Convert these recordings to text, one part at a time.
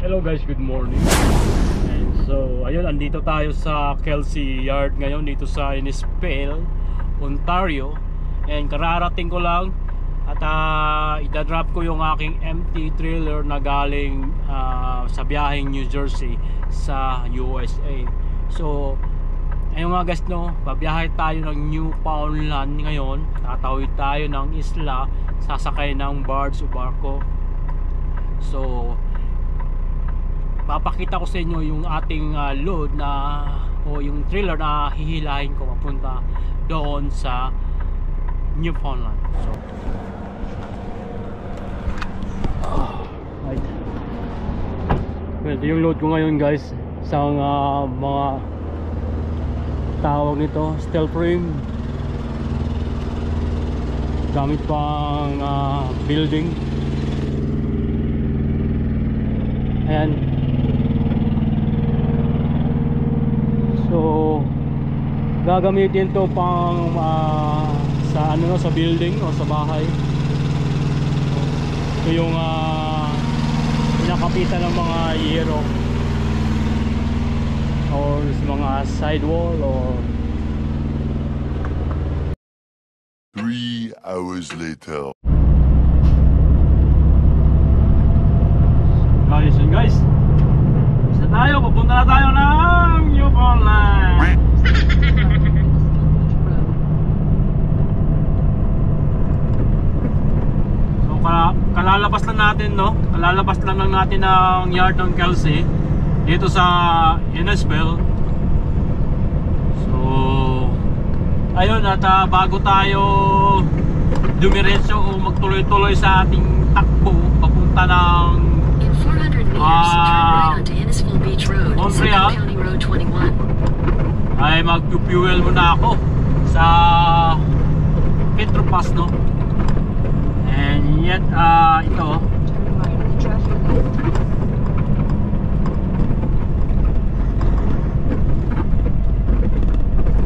Hello guys, good morning. And so, ayun, andito tayo sa Kelsey Yard ngayon dito sa Innisfail, Ontario. And kararating ko lang at idadrop ko yung aking empty trailer na galing sa biyaheng New Jersey sa USA. So, ayun nga guys, no, babiyahe tayo ng Newfoundland ngayon. Tatawid tayo ng isla, sasakay ng barge o barko. So, papakita ko sa inyo yung ating load na o yung trailer na hihilahin ko papunta doon sa Newfoundland. So, right. Well, yung load ko ngayon guys, isang mga tawag nito, steel frame, gamit pang building. Ayan. So gagamitin to pang sa ano, sa building o sa bahay. Ito yung pinakapitan ng mga yero or sa mga sidewall or 3 hours later. Guys, isa tayo, papunta na tayo ng Newfoundland. So kalalabas lang natin, no? Kalalabas lang natin ang yard ng Kelsey dito sa Innisfail. So ayun, at bago tayo dumiretso o magtuloy-tuloy sa ating takbo papunta ng Montreal, ay mag-fuel muna ako sa Petropass, no? And yet ito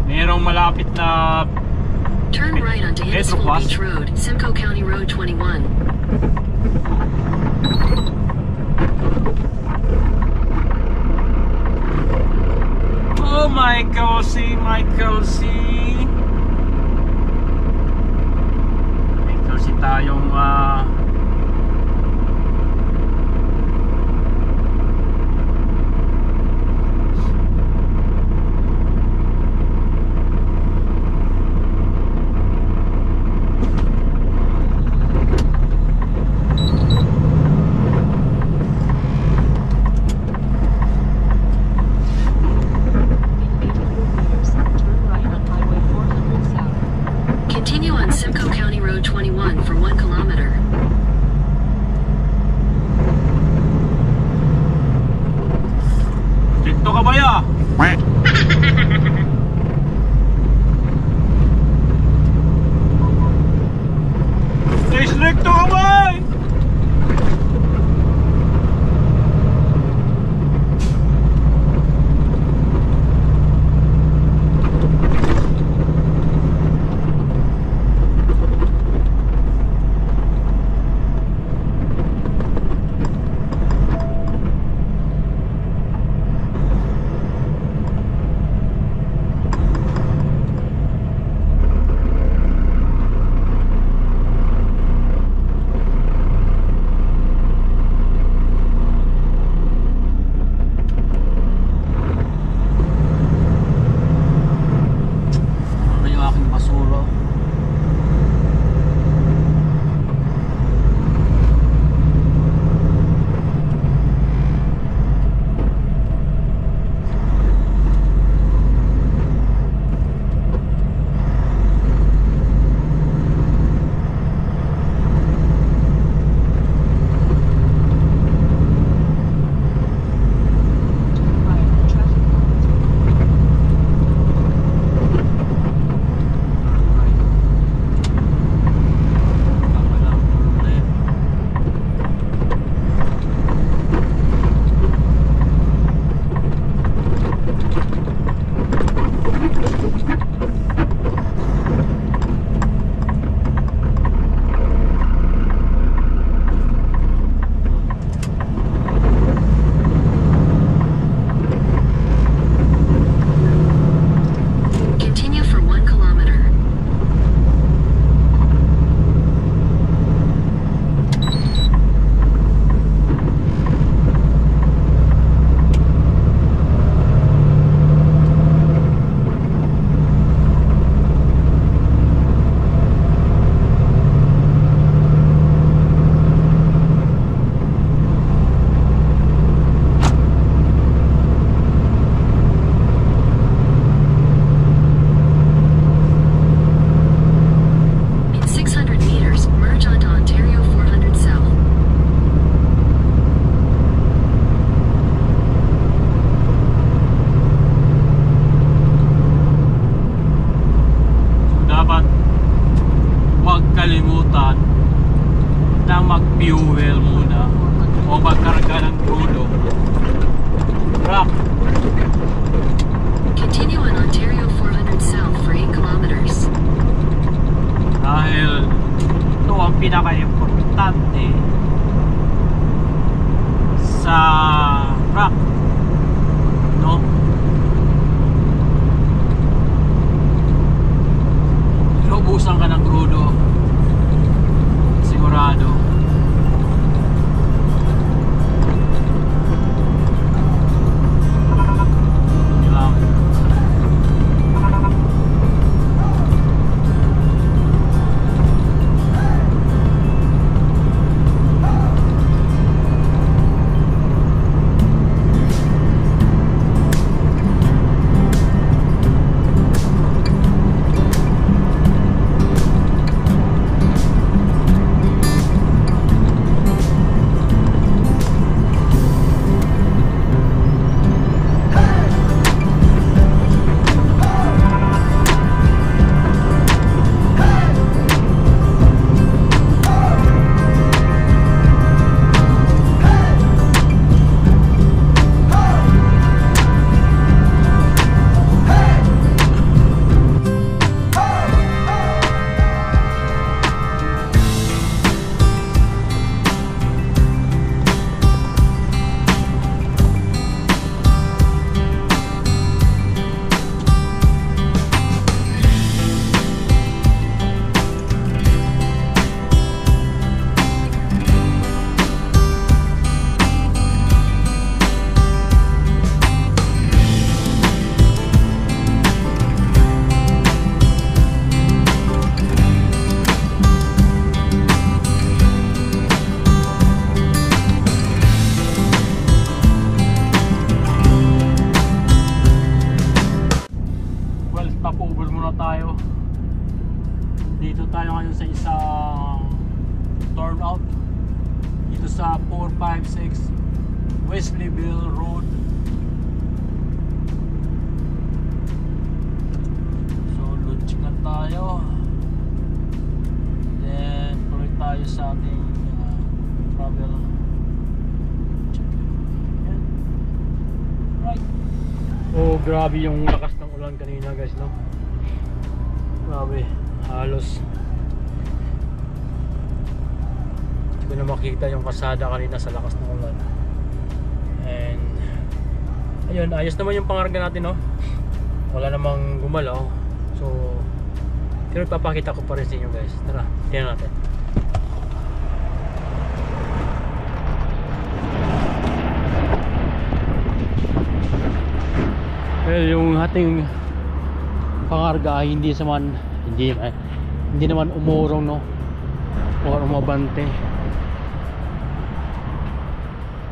merong malapit na turn right onto Innisfail Beach Road, Simcoe County Road 21. Oh, my Kelsey, my Kelsey. May Kelsey tayong Continue on Simcoe County Road 21 for 1 kilometer. ka ng crudo. Rock. Continue on Ontario 400 South for 8 kilometers. Dahil ito ang pinaka-importante sa rock, no? Inubusan ka ng crudo, sigurado. Stopover muna tayo. Dito tayo ngayon sa isang turnout dito sa 456 Wesleyville Road. So lunch na tayo, then tuloy tayo sa ating travel. Right. Oh, grabe yung lakas ng ulan kanina, guys, no? Grabe, halos hindi ko na makita yung kasada kanina sa lakas ng ulan. And ayun, ayos naman yung pangarga natin, no? Wala namang gumalaw. So pero papakita ko pa rin sa inyo, guys. Tara, tingnan natin. Well, yung ating pangarga ay hindi naman umurong, no, o umabante.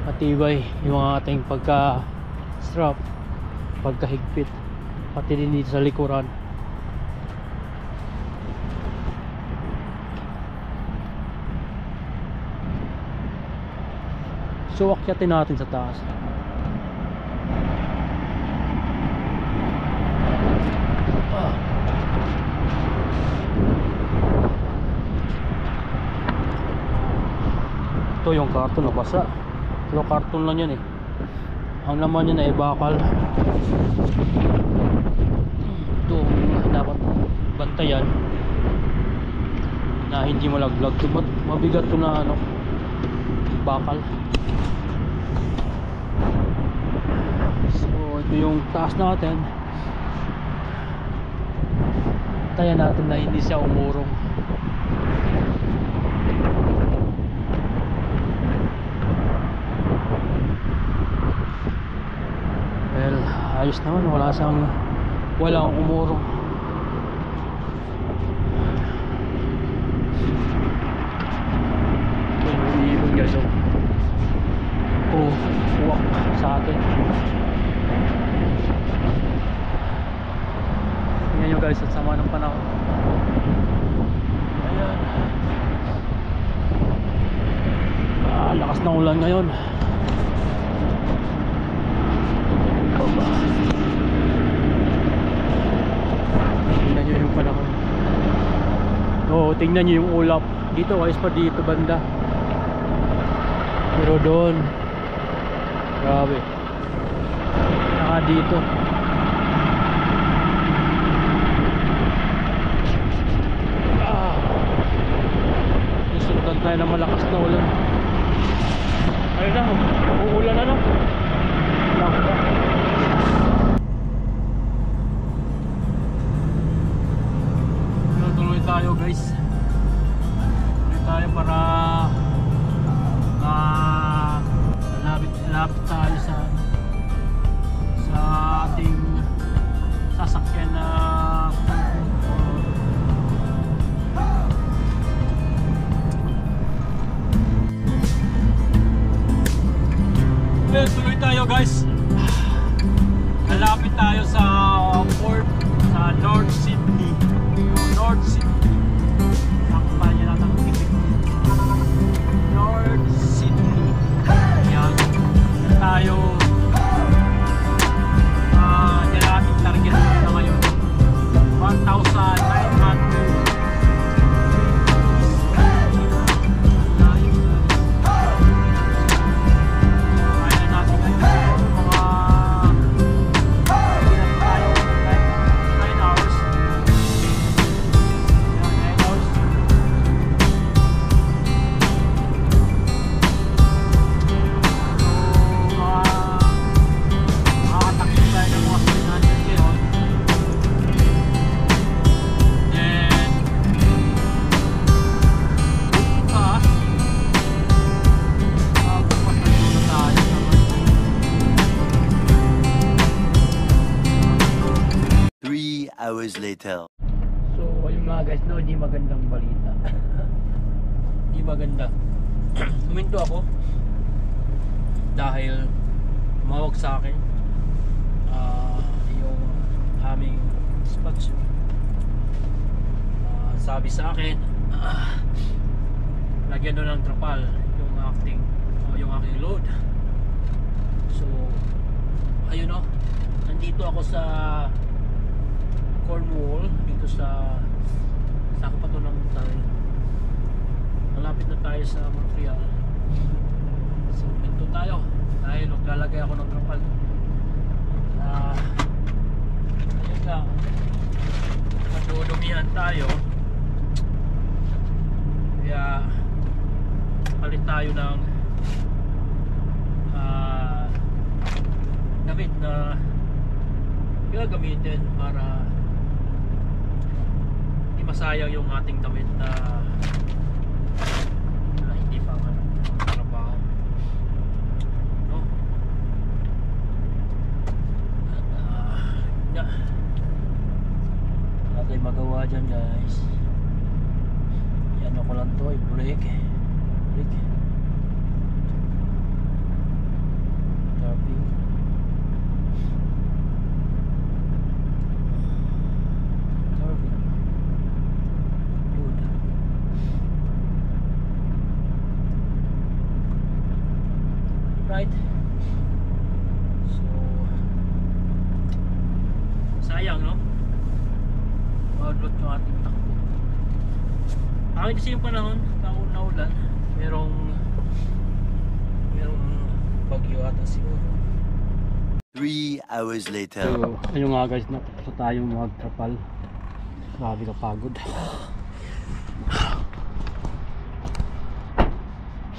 Matibay yung ating pagka strap, pagkahigpit, pati din dito sa likuran. So akyatin natin sa taas. Ito yung karton na basa, pero karton lang yan eh. Ang laman niya na ay bakal. Ito dapat bantayan na hindi malaglag. Mabigat to na ano, bakal. So ito yung taas natin. Tayan natin na hindi siya umurong. Well, ayos naman, walang umurong. Ibon, guys, uwak sa atin. Tingnan nyo, guys, at sama ng panahon. Ayan, lakas ng ulan ngayon. Tingnan nyo yung panahon. Oo, tingnan nyo yung ulap. Dito, ayos pa dito banda. Pero doon Grabe. Saka dito. Susundan tayo ng malakas na ulan. Ayun na, uulan na no. Tuloy tayo guys. Tuloy tayo para lapit tayo sa ating sasakyan na tuloy tayo guys. Lalapit tayo sa port sa North Sydney. North Sydney. Sakpan niya natin ang ticket. North Sydney. Yan. Tayo yan ating target na ngayon. 1,900. Hours later. So ayun mga guys, no, di magandang balita. Di maganda. Huminto ako dahil tumawag sa akin yung aming dispatcher. Sabi sa akin lagyan doon ng trapal yung aking load. So ayun o, nandito ako sa Cornwall, dito sa kapato ng tayo. Malapit na tayo sa Montreal. So minto tayo dahil maglalagay ako ng trapal. Ayun lang, madudumihan tayo, kaya palit tayo ng damit na gagamitin para masayang yung ating damit na hindi pa trabaho, no? At wala tayong magawa dyan guys. Yan ako lang to, break tapping. Right. So sayang no, maudlot yung ating takbo. Akin kasi yung panahon na ulan, merong bagyo ata siguro. 3 hours later. So ayun nga guys, natapos tayong magtrapal. Grabe ka pagod.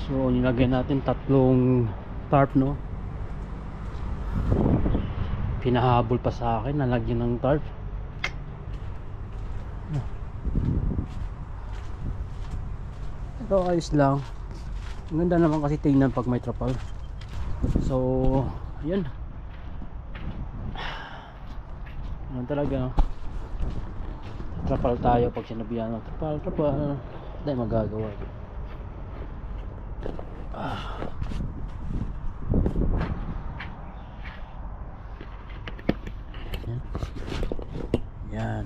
So nilagay natin 3 tarp, no? Pinahabol pa sa akin, nalagyan ng tarp. Ito ayos lang. Ang ganda naman kasi tingnan pag may trapal. So ayan, ano talaga, trapal tayo pag sinabihan ng trapal dahil magagawa. Yan.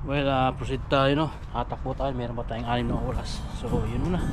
Well, proceed tayo, no? Hatakbo tayo, meron pa tayong 6 na oras. So yun muna.